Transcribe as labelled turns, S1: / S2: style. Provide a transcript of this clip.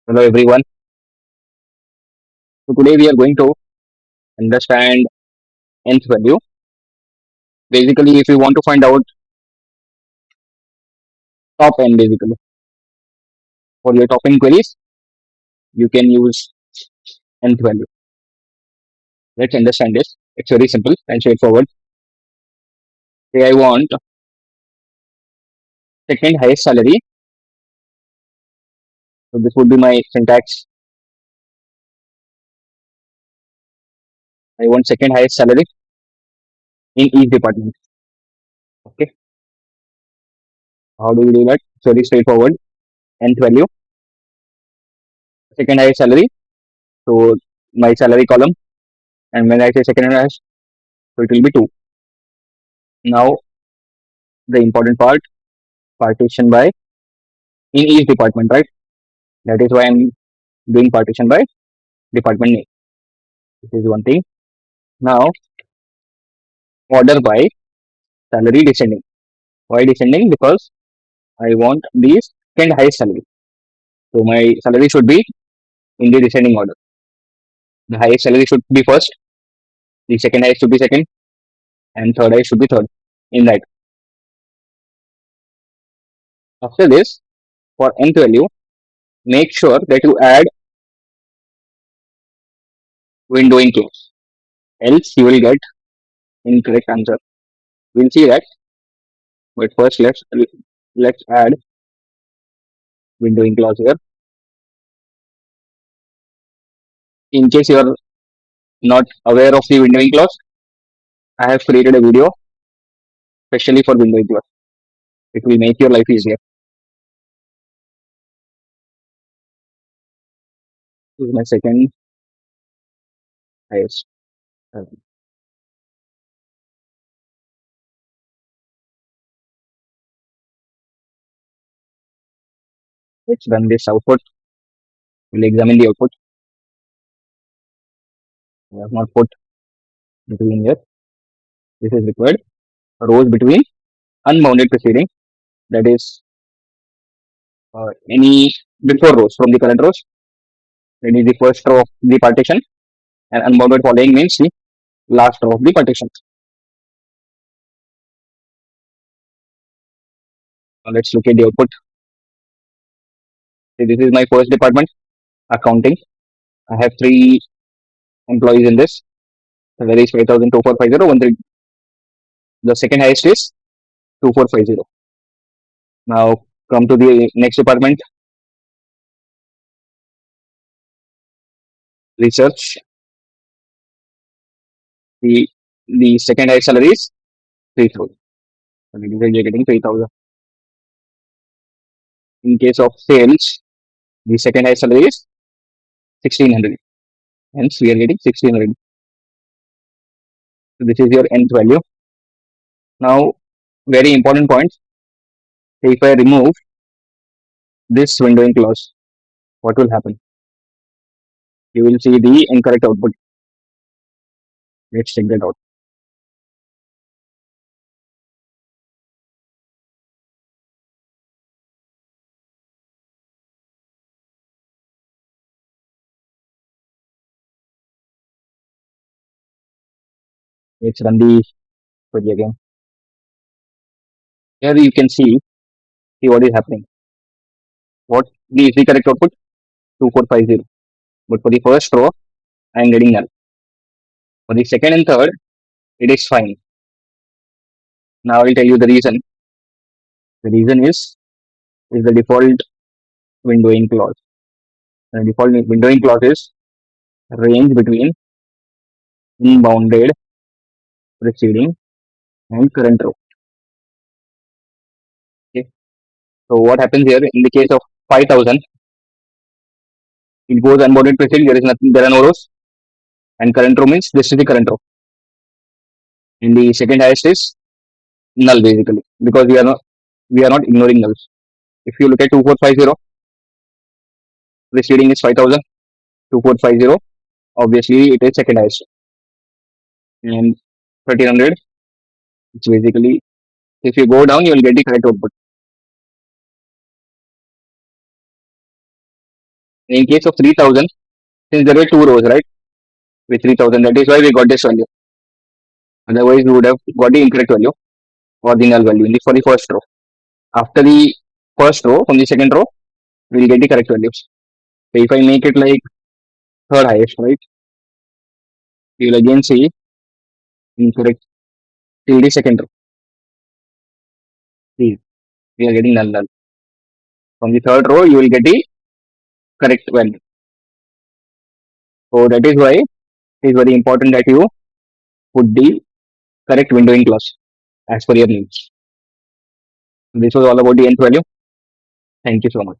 S1: Hello everyone. So today we are going to understand nth value. Basically, if you want to find out top n basically for your top n queries, you can use nth value. Let's understand this. It's very simple and straightforward. Say I want second highest salary. So this would be my syntax. I want second highest salary in each department. Okay. How do we do that? It's very straightforward. Nth value, second highest salary. So my salary column, and when I say second highest, so it will be two. Now the important part, partition by in each department, right? That is why I'm doing partition by department name. This is one thing. Now order by salary descending. Why descending? Because I want the second highest salary. So my salary should be in the descending order. The highest salary should be first, the second highest should be second, and third highest should be third. In that. After this, for nth value, make sure that you add windowing clause. Else you will get incorrect answer. We'll see that. But first let's add windowing clause here. In case you are not aware of the windowing clause, I have created a video especially for windowing clause. It will make your life easier. This is my second highest. Let's run this output. We'll examine the output. I have not put between here. This is required. Rows between unbounded preceding. That is any before rows from the current rows. That is the first row of the partition. And unbounded following means the last row of the partition. Now let's look at the output. See, this is my first department, accounting. I have 3 employees in this. So there is 5,02450. The second highest is 2450. Now come to the next department, research. The second highest salary is 3,000. So you're getting 3,000. In case of sales, the second highest salary is 1,600. Hence we are getting 1,600. So this is your nth value. Now very important point. If I remove this windowing clause, what will happen? You will see the incorrect output. Let's check that out. Let's run the query again. Here you can see what is happening. What is the correct output? 2450. But for the first row, I am getting null. For the second and third, it is fine. Now I will tell you the reason. The reason is the default windowing clause. The default windowing clause is range between unbounded preceding and current row. Okay. So what happens here in the case of 5,000? It goes unbounded preceding. There is nothing. There are no rows, and current row means this is the current row. And the second highest is null basically because we are not ignoring nulls. If you look at 2450, preceding is 5,000. 2450, obviously it is second highest, and 1,300. It's basically if you go down, you will get the correct output. In case of 3000, since there were two rows, right, with 3000, that is why we got this value. Otherwise, we would have got the incorrect value or the null value for the first row. After the first row, from the second row, we will get the correct values. So if I make it like third highest, right, you will again see incorrect till the second row. See, we are getting null null. From the third row, you will get the correct value. So that is why it is very important that you put the correct windowing clause as per your needs. This was all about the nth value. Thank you so much.